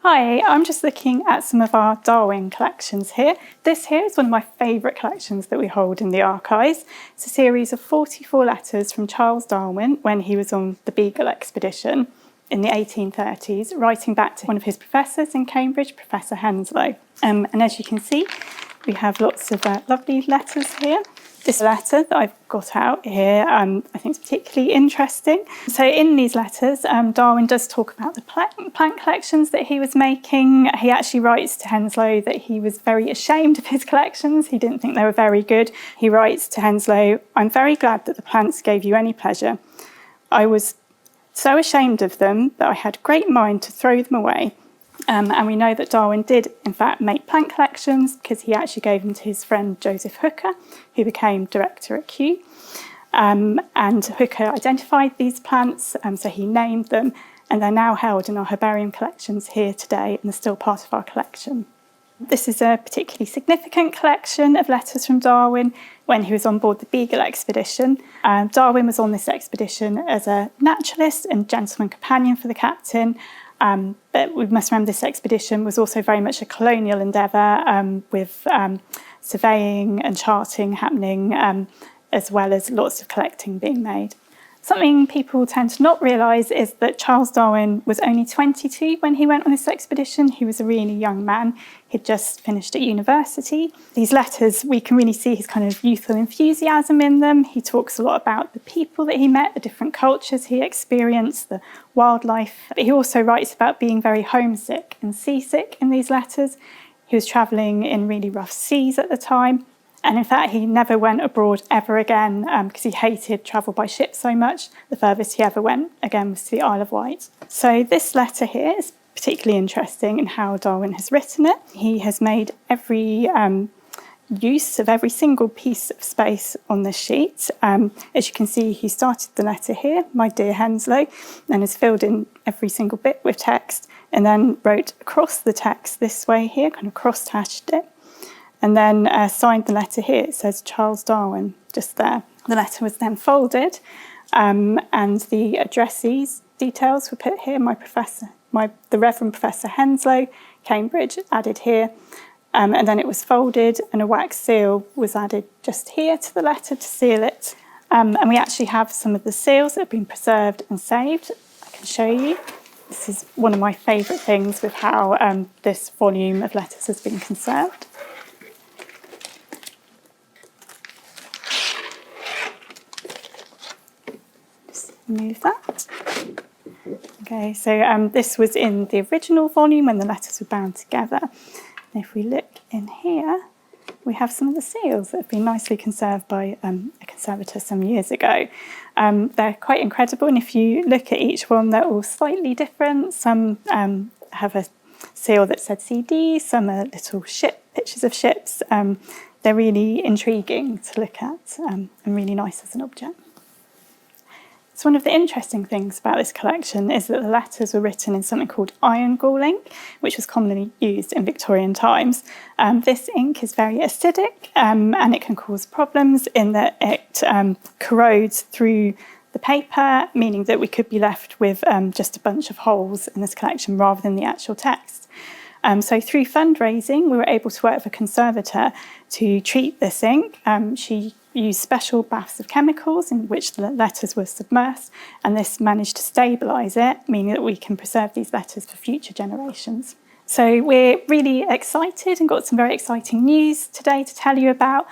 Hi, I'm just looking at some of our Darwin collections here. This here is one of my favourite collections that we hold in the archives. It's a series of 44 letters from Charles Darwin when he was on the Beagle expedition in the 1830s, writing back to one of his professors in Cambridge, Professor Henslow. And as you can see, we have lots of lovely letters here. This letter that I've got out here I think is particularly interesting. So in these letters, Darwin does talk about the plant collections that he was making. He actually writes to Henslow that he was very ashamed of his collections. He didn't think they were very good. He writes to Henslow, "I'm very glad that the plants gave you any pleasure. I was so ashamed of them that I had great mind to throw them away." And we know that Darwin did, in fact, make plant collections because he actually gave them to his friend Joseph Hooker, who became director at Kew. And Hooker identified these plants, so he named them, and they're now held in our herbarium collections here today and are still part of our collection. This is a particularly significant collection of letters from Darwin when he was on board the Beagle expedition. Darwin was on this expedition as a naturalist and gentleman companion for the captain. But we must remember this expedition was also very much a colonial endeavour with surveying and charting happening as well as lots of collecting being made. Something people tend to not realise is that Charles Darwin was only 22 when he went on this expedition. He was a really young man. He'd just finished at university. These letters, we can really see his kind of youthful enthusiasm in them. He talks a lot about the people that he met, the different cultures he experienced, the wildlife. But he also writes about being very homesick and seasick in these letters. He was travelling in really rough seas at the time. And in fact, he never went abroad ever again because he hated travel by ship so much. The furthest he ever went again was to the Isle of Wight. So this letter here is particularly interesting in how Darwin has written it. He has made every use of every single piece of space on this sheet. As you can see, he started the letter here, "My dear Henslow," and has filled in every single bit with text, and then wrote across the text this way here, kind of cross-hatched it. And then signed the letter here. It says Charles Darwin just there. The letter was then folded and the addressee's details were put here. The Reverend Professor Henslow, Cambridge, added here. And then it was folded and a wax seal was added just here to the letter to seal it. And we actually have some of the seals that have been preserved and saved. I can show you. This is one of my favourite things with how this volume of letters has been conserved. Move that. Okay, so this was in the original volume when the letters were bound together. And if we look in here, we have some of the seals that have been nicely conserved by a conservator some years ago. They're quite incredible, and if you look at each one, they're all slightly different. Some have a seal that said CD, some are little pictures of ships. They're really intriguing to look at and really nice as an object. So one of the interesting things about this collection is that the letters were written in something called Ironghoul ink, which was commonly used in Victorian times. This ink is very acidic and it can cause problems in that it corrodes through the paper, meaning that we could be left with just a bunch of holes in this collection rather than the actual text. So through fundraising, we were able to work with a conservator to treat this ink. She used special baths of chemicals in which the letters were submersed, and this managed to stabilise it, meaning that we can preserve these letters for future generations. So we're really excited and got some very exciting news today to tell you about,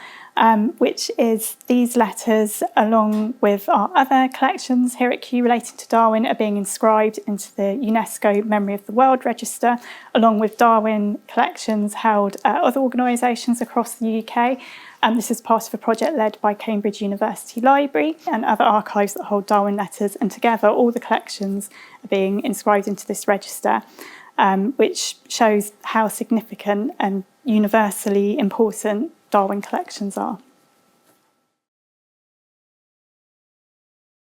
which is these letters, along with our other collections here at Kew relating to Darwin, are being inscribed into the UNESCO Memory of the World Register, along with Darwin collections held at other organisations across the UK. This is part of a project led by Cambridge University Library and other archives that hold Darwin letters, and together all the collections are being inscribed into this register, which shows how significant and universally important Darwin collections are.